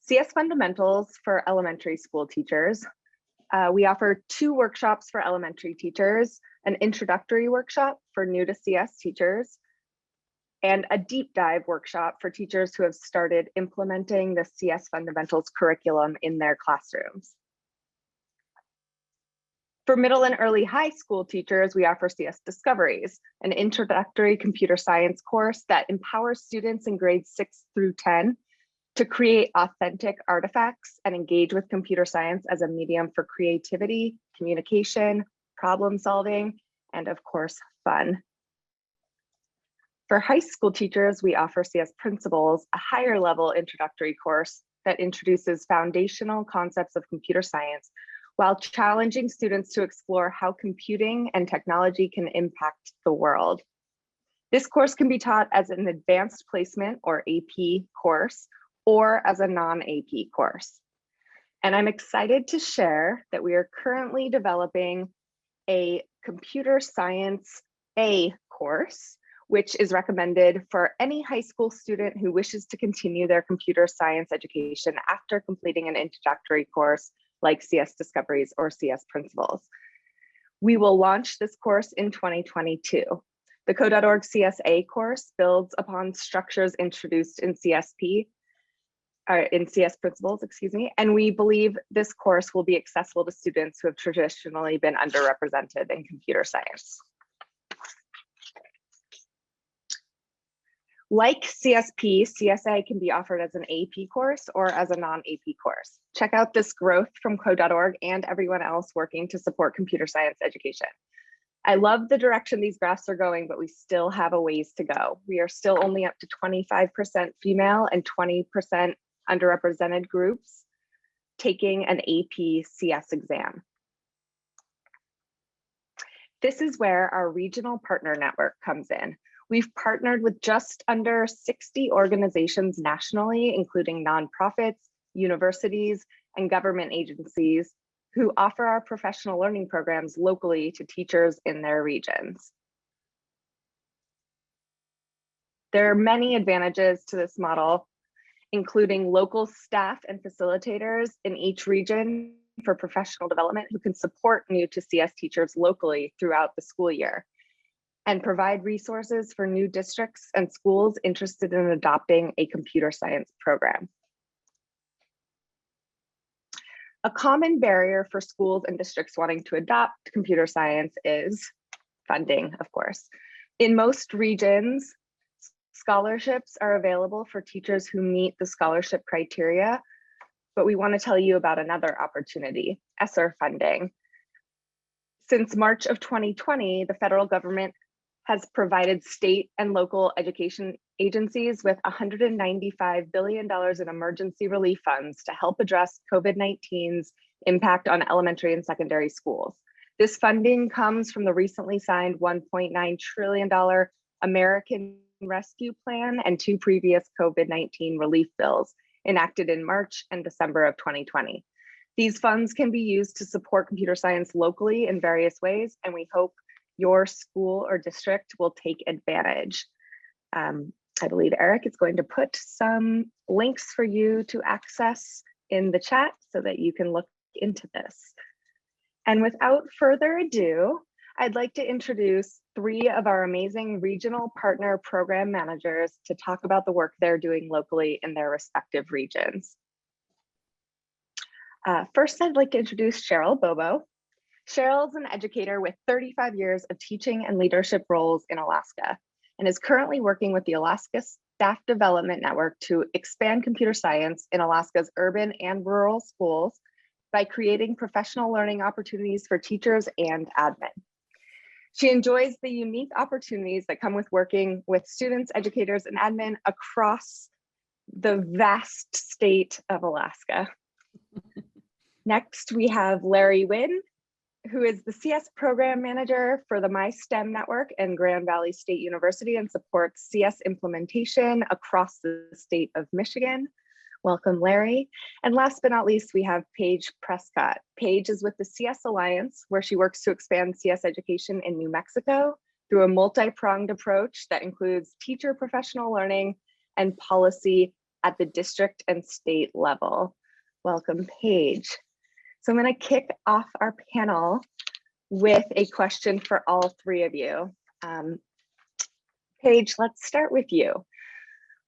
G: CS fundamentals for elementary school teachers. We offer 2 workshops for elementary teachers, an introductory workshop for new to CS teachers, and a deep dive workshop for teachers who have started implementing the CS fundamentals curriculum in their classrooms. For middle and early high school teachers, we offer CS Discoveries, an introductory computer science course that empowers students in grades 6 through 10 to create authentic artifacts and engage with computer science as a medium for creativity, communication, problem solving, and of course, fun. For high school teachers, we offer CS Principles, a higher level introductory course that introduces foundational concepts of computer science while challenging students to explore how computing and technology can impact the world. This course can be taught as an advanced placement or AP course or as a non-AP course. And I'm excited to share that we are currently developing a computer science A course, which is recommended for any high school student who wishes to continue their computer science education after completing an introductory course like CS Discoveries or CS Principles. We will launch this course in 2022. The Co.org CSA course builds upon structures introduced in in CS Principles, excuse me, and we believe this course will be accessible to students who have traditionally been underrepresented in computer science. Like CSP, CSA can be offered as an AP course or as a non-AP course. Check out this growth from Co.org and everyone else working to support computer science education. I love the direction these graphs are going, but we still have a ways to go. We are still only up to 25% female and 20% underrepresented groups taking an AP CS exam. This is where our regional partner network comes in. We've partnered with just under 60 organizations nationally, including nonprofits, universities, and government agencies who offer our professional learning programs locally to teachers in their regions. There are many advantages to this model, including local staff and facilitators in each region for professional development who can support new to CS teachers locally throughout the school year, and provide resources for new districts and schools interested in adopting a computer science program. A common barrier for schools and districts wanting to adopt computer science is funding, of course. In most regions, scholarships are available for teachers who meet the scholarship criteria, but we want to tell you about another opportunity, ESSER funding. Since March of 2020, the federal government has provided state and local education agencies with $195 billion in emergency relief funds to help address COVID-19's impact on elementary and secondary schools. This funding comes from the recently signed $1.9 trillion American Rescue Plan and two previous COVID-19 relief bills enacted in March and December of 2020. These funds can be used to support computer science locally in various ways, and we hope your school or district will take advantage. I believe Eric is going to put some links for you to access in the chat so that you can look into this. And without further ado, I'd like to introduce three of our amazing regional partner program managers to talk about the work they're doing locally in their respective regions. First, I'd like to introduce Cheryl Bobo. Cheryl's an educator with 35 years of teaching and leadership roles in Alaska and is currently working with the Alaska Staff Development Network to expand computer science in Alaska's urban and rural schools by creating professional learning opportunities for teachers and admin. She enjoys the unique opportunities that come with working with students, educators, and admin across the vast state of Alaska. Next, we have Larry Wynn, who is the CS program manager for the MySTEM network and Grand Valley State University and supports CS implementation across the state of Michigan. Welcome, Larry. And last but not least, we have Paige Prescott. Paige is with the CS Alliance, where she works to expand CS education in New Mexico through a multi-pronged approach that includes teacher professional learning and policy at the district and state level. Welcome, Paige. So I'm going to kick off our panel with a question for all three of you. Paige, let's start with you.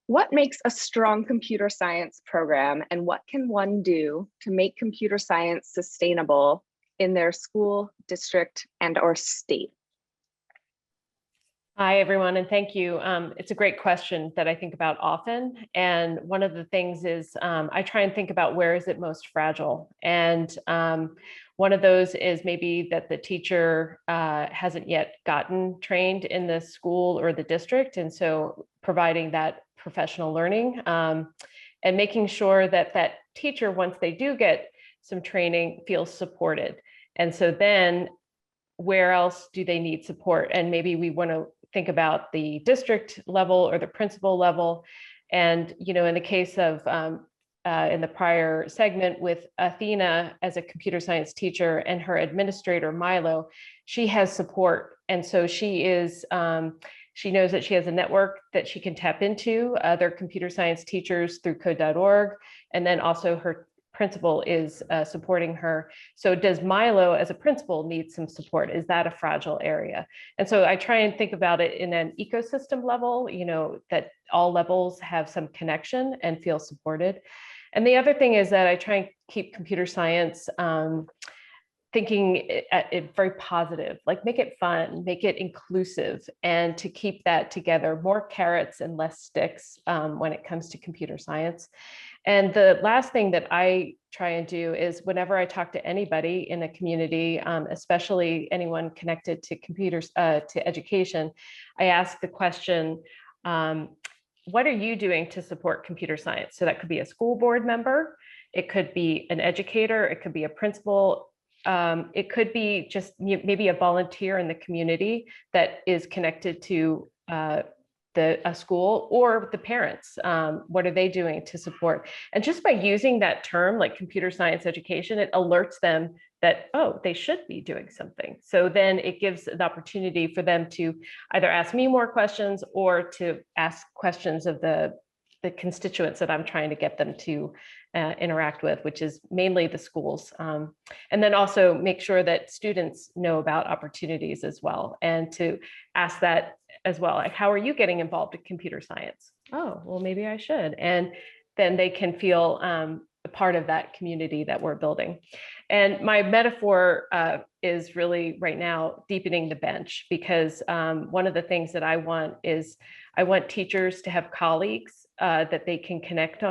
G: What makes a strong computer science program, and what can one do to make computer science sustainable in their school, district, and/or state?
H: Hi, everyone, and thank you. It's a great question that I think about often. And one of the things is I try and think about where is it most fragile. And One of those is maybe that the teacher hasn't yet gotten trained in the school or the district. And so providing that professional learning and making sure that that teacher, once they do get some training, feels supported. And so then where else do they need support? And maybe we want to think about the district level or the principal level. And, you know, in the case of in the prior segment with Athena as a computer science teacher and her administrator, Milo, she has support. And so she is, she knows that she has a network that she can tap into, other computer science teachers through code.org. And then also her principal is supporting her. So does Milo as a principal need some support? Is that a fragile area? And so I try and think about it in an ecosystem level, you know, that all levels have some connection and feel supported. And the other thing is that I try and keep computer science thinking it very positive, like make it fun, make it inclusive, and to keep that together, more carrots and less sticks when it comes to computer science. And the last thing that I try and do is whenever I talk to anybody in a community, especially anyone connected to computers, to education, I ask the question, what are you doing to support computer science? So that could be a school board member, it could be an educator, it could be a principal, it could be just maybe a volunteer in the community that is connected to a school, or the parents. What are they doing to support? And just by using that term, like computer science education, it alerts them that, oh, they should be doing something. So then it gives an opportunity for them to either ask me more questions or to ask questions of the constituents that I'm trying to get them to interact with, which is mainly the schools. And then also make sure that students know about opportunities as well, and to ask that as well, like, how are you getting involved in computer science? Oh, well, maybe I should. And then they can feel a part of that community that we're building. And my metaphor is really right now deepening the bench, because one of the things that I want is I want teachers to have colleagues that they can connect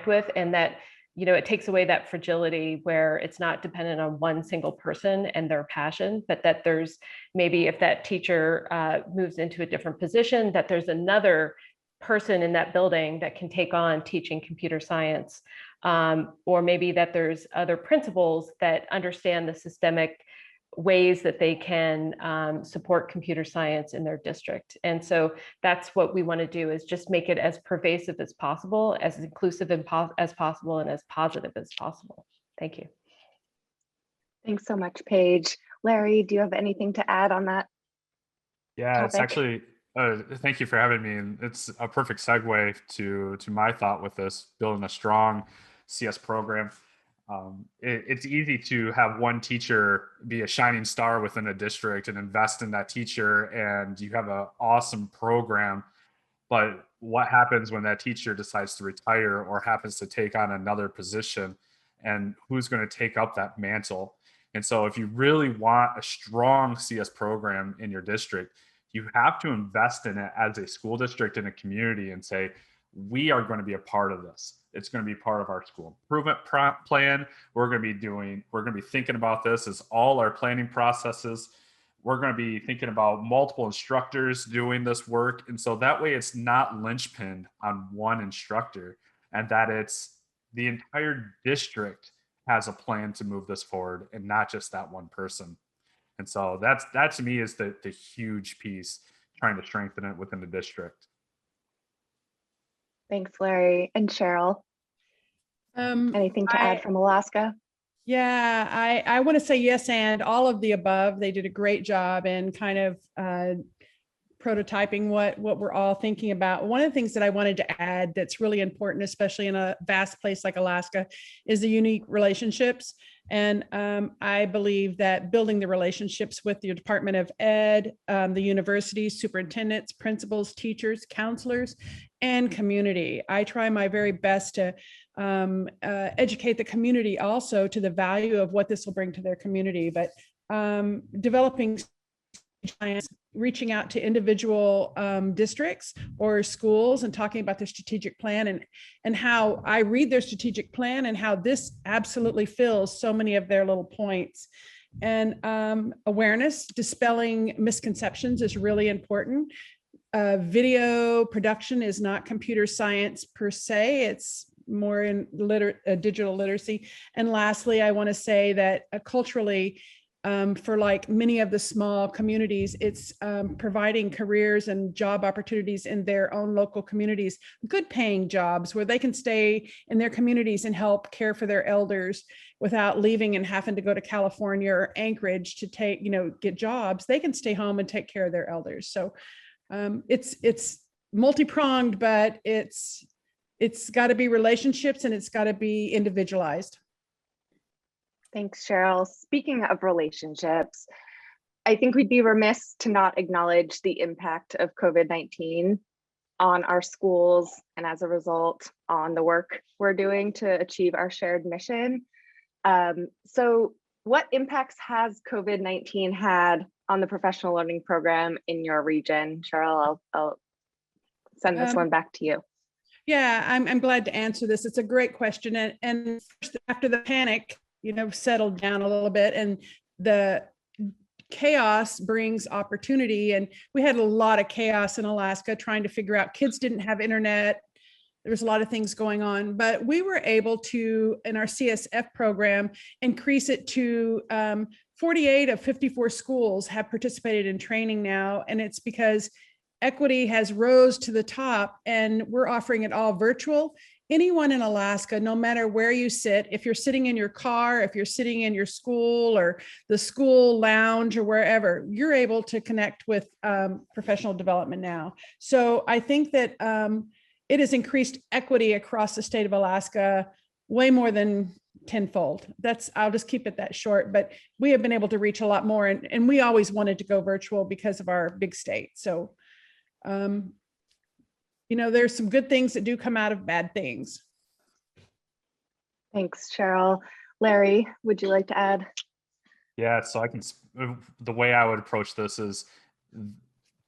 H: with, and that, you know, it takes away that fragility where it's not dependent on one single person and their passion, but that there's maybe, if that teacher moves into a different position, that there's another person in that building that can take on teaching computer science. Or maybe that there's other principals that understand the systemic ways that they can support computer science in their district. And so that's what we want to do, is just make it as pervasive as possible, as inclusive as possible, and as positive as possible. Thank you.
G: Thanks so much, Paige. Larry, do you have anything to add on that?
I: Yeah,
G: topic?
I: It's actually, thank you for having me. And it's a perfect segue to my thought with this, building a strong CS program. It's easy to have one teacher be a shining star within a district and invest in that teacher, and you have an awesome program. But what happens when that teacher decides to retire or happens to take on another position, and who's going to take up that mantle? And so if you really want a strong CS program in your district, you have to invest in it as a school district in a community and say, we are going to be a part of this. It's going to be part of our school improvement plan. We're going to be thinking about this as all our planning processes. We're going to be thinking about multiple instructors doing this work. And so that way it's not linchpinned on one instructor, and that it's the entire district has a plan to move this forward and not just that one person. And so that to me is the huge piece, trying to strengthen it within the district.
G: Thanks, Larry. And Cheryl, anything to add from Alaska?
J: Yeah, I want to say yes, and all of the above. They did a great job in kind of prototyping what we're all thinking about. One of the things that I wanted to add that's really important, especially in a vast place like Alaska, is the unique relationships. And I believe that building the relationships with the Department of Ed, the universities, superintendents, principals, teachers, counselors, and community. I try my very best to educate the community also to the value of what this will bring to their community, but developing reaching out to individual districts or schools and talking about their strategic plan and how I read their strategic plan and how this absolutely fills so many of their little points. And awareness, dispelling misconceptions is really important. Video production is not computer science per se, it's more in digital literacy. And lastly, I want to say that culturally, for like many of the small communities, it's providing careers and job opportunities in their own local communities, good paying jobs where they can stay in their communities and help care for their elders without leaving and having to go to California or Anchorage to get jobs. They can stay home and take care of their elders. So it's multi-pronged, but it's got to be relationships and it's got to be individualized.
G: Thanks, Cheryl. Speaking of relationships, I think we'd be remiss to not acknowledge the impact of COVID-19 on our schools and as a result on the work we're doing to achieve our shared mission. So what impacts has COVID-19 had on the professional learning program in your region? Cheryl, I'll send this one back to you.
J: Yeah, I'm glad to answer this. It's a great question. And first, after the panic, settled down a little bit and the chaos brings opportunity. And we had a lot of chaos in Alaska trying to figure out, kids didn't have internet. There was a lot of things going on, but we were able to, in our CSF program, increase it to 48 of 54 schools have participated in training now. And it's because equity has rose to the top and we're offering it all virtual. Anyone in Alaska, no matter where you sit, if you're sitting in your car, if you're sitting in your school or the school lounge or wherever, you're able to connect with professional development now. So I think that it has increased equity across the state of Alaska way more than tenfold. I'll just keep it that short, but we have been able to reach a lot more. And we always wanted to go virtual because of our big state. So there's some good things that do come out of bad things.
G: Thanks, Cheryl. Larry, would you like to add?
I: Yeah, so the way I would approach this is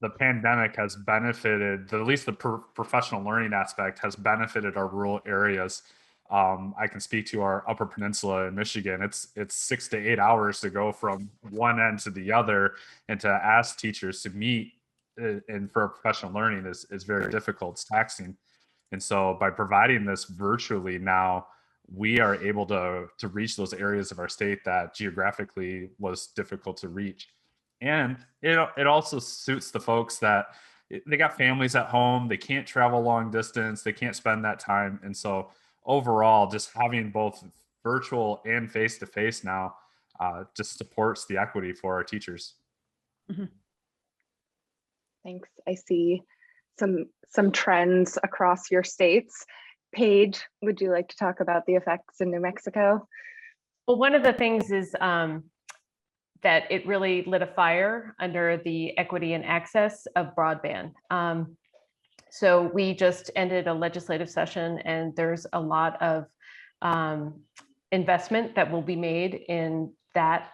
I: the pandemic has benefited, at least the professional learning aspect has benefited our rural areas. I can speak to our Upper Peninsula in Michigan. It's 6 to 8 hours to go from one end to the other, and to ask teachers to meet and for professional learning is very difficult, it's taxing. And so by providing this virtually now, we are able to reach those areas of our state that geographically was difficult to reach. And it also suits the folks that they got families at home, they can't travel long distance, they can't spend that time. And so overall, just having both virtual and face-to-face now just supports the equity for our teachers.
J: Mm-hmm.
G: Thanks. I see some trends across your states. Paige, would you like to talk about the effects in New Mexico?
H: Well, one of the things is that it really lit a fire under the equity and access of broadband. So we just ended a legislative session, and there's a lot of investment that will be made in that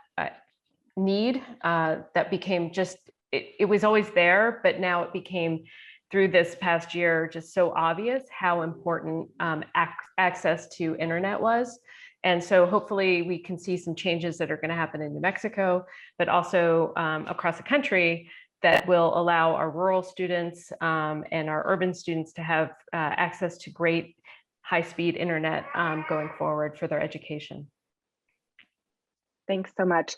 H: need that became just, it was always there, but now it became, through this past year, just so obvious how important access to internet was. And so hopefully we can see some changes that are going to happen in New Mexico, but also across the country that will allow our rural students and our urban students to have access to great high-speed internet going forward for their education.
G: Thanks so much.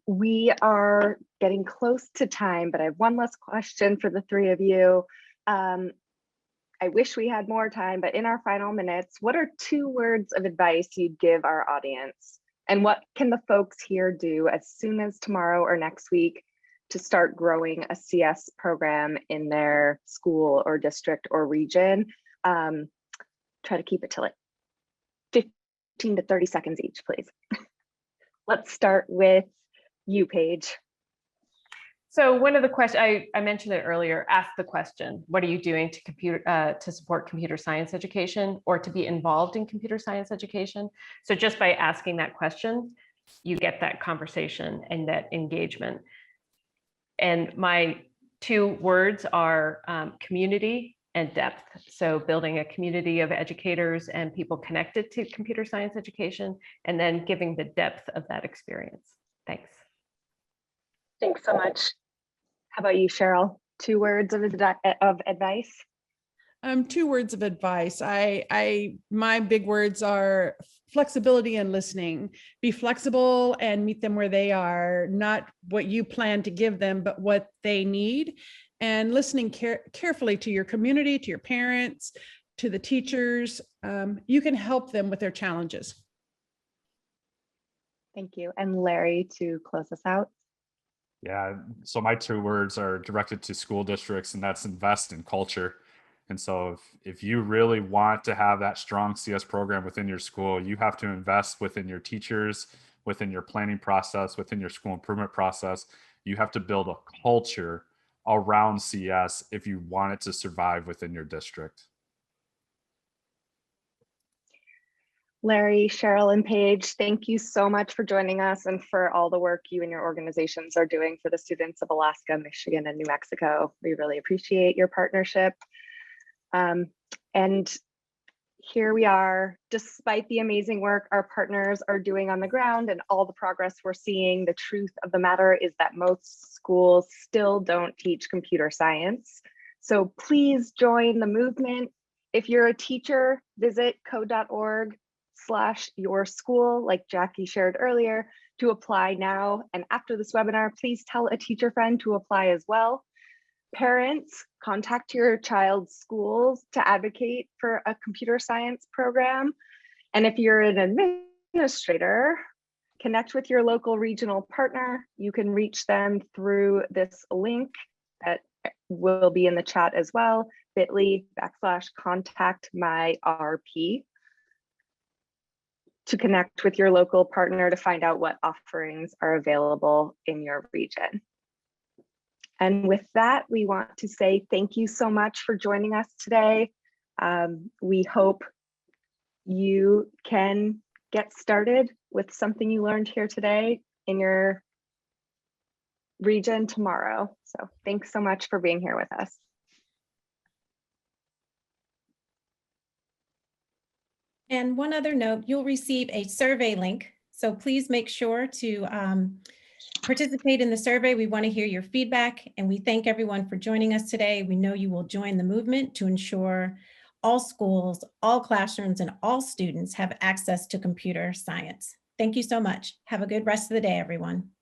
G: We are getting close to time, but I have one last question for the three of you. I wish we had more time, but in our final minutes, what are 2 words of advice you'd give our audience? And what can the folks here do as soon as tomorrow or next week to start growing a CS program in their school or district or region? Try to keep it to like 15 to 30 seconds each, please. Let's start with you, Paige.
H: So one of the questions, I mentioned it earlier, ask the question, what are you doing to support computer science education or to be involved in computer science education? So just by asking that question, you get that conversation and that engagement. And my 2 words are community and depth. So building a community of educators and people connected to computer science education, and then giving the depth of that experience. Thanks.
G: Thanks so much. How about you, Cheryl? 2 words of advice?
J: 2 words of advice. My big words are flexibility and listening. Be flexible and meet them where they are, not what you plan to give them, but what they need. And listening carefully to your community, to your parents, to the teachers. You can help them with their challenges.
G: Thank you. And Larry, to close us out.
I: Yeah, so my 2 words are directed to school districts, and that's invest in culture. And so if you really want to have that strong CS program within your school, you have to invest within your teachers, within your planning process, within your school improvement process. You have to build a culture around CS if you want it to survive within your district.
G: Larry, Cheryl, and Paige, thank you so much for joining us and for all the work you and your organizations are doing for the students of Alaska, Michigan, and New Mexico. We really appreciate your partnership. And here we are, despite the amazing work our partners are doing on the ground and all the progress we're seeing, the truth of the matter is that most schools still don't teach computer science. So please join the movement. If you're a teacher, visit code.org/yourschool, like Jackie shared earlier, to apply now. And after this webinar, please tell a teacher friend to apply as well. Parents, contact your child's schools to advocate for a computer science program. And if you're an administrator, connect with your local regional partner. You can reach them through this link that will be in the chat as well, bit.ly/contact-my-RP, to connect with your local partner to find out what offerings are available in your region. And with that, we want to say thank you so much for joining us today. We hope you can get started with something you learned here today in your region tomorrow. So thanks so much for being here with us.
A: And one other note, you'll receive a survey link. So please make sure to participate in the survey. We want to hear your feedback, and we thank everyone for joining us today. We know you will join the movement to ensure all schools, all classrooms, and all students have access to computer science. Thank you so much. Have a good rest of the day, everyone.